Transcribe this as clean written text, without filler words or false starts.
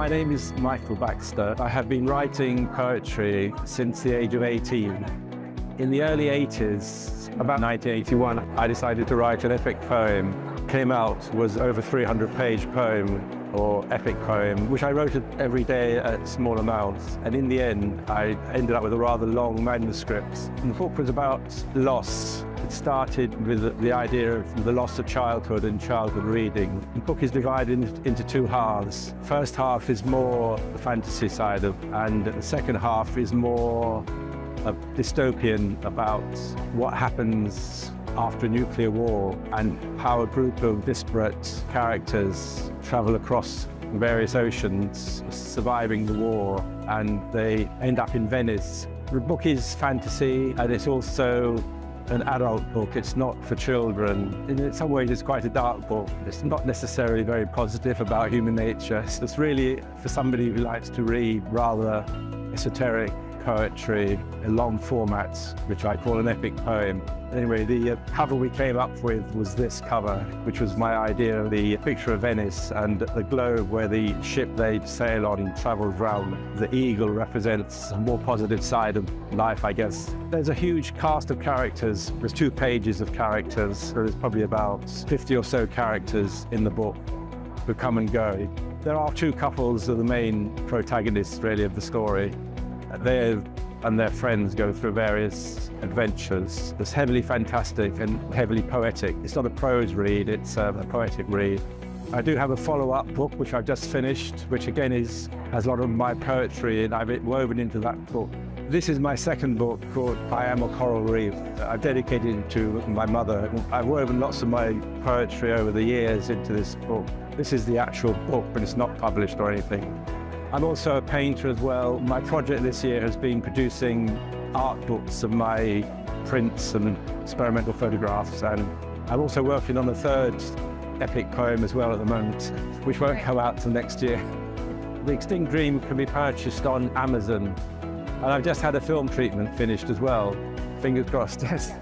My name is Michael Baxter. I have been writing poetry since the age of 18. In the early 80s, about 1981, I decided to write an epic poem. Came out was over 300-page poem or epic poem, which I wrote every day at small amounts. And in the end, I ended up with a rather long manuscript. And the book was about loss. It started with the idea of the loss of childhood and childhood reading. The book is divided into two halves. First half is more the fantasy side and the second half is more a dystopian about what happens after a nuclear war and how a group of disparate characters travel across various oceans, surviving the war, and they end up in Venice. The book is fantasy, and it's also an adult book. It's not for children. In some ways, it's quite a dark book. It's not necessarily very positive about human nature. It's really for somebody who likes to read rather esoteric poetry in long formats, which I call an epic poem. Anyway, the cover we came up with was this cover, which was my idea of the picture of Venice and the globe where the ship they sail on travels round. The eagle represents a more positive side of life, I guess. There's a huge cast of characters. There's 2 pages of characters. There's probably about 50 or so characters in the book who come and go. There are 2 couples of the main protagonists, really, of the story. They and their friends go through various adventures. It's heavily fantastic and heavily poetic. It's not a prose read, it's a poetic read. I do have a follow-up book, which I've just finished, which again has a lot of my poetry and I've woven into that book. This is my second book called I Am a Coral Reef. I've dedicated it to my mother. I've woven lots of my poetry over the years into this book. This is the actual book, but it's not published or anything. I'm also a painter as well. My project this year has been producing art books of my prints and experimental photographs, and I'm also working on a 3rd epic poem as well at the moment, which won't come out till next year. The Extinct Dream can be purchased on Amazon, and I've just had a film treatment finished as well. Fingers crossed, yes.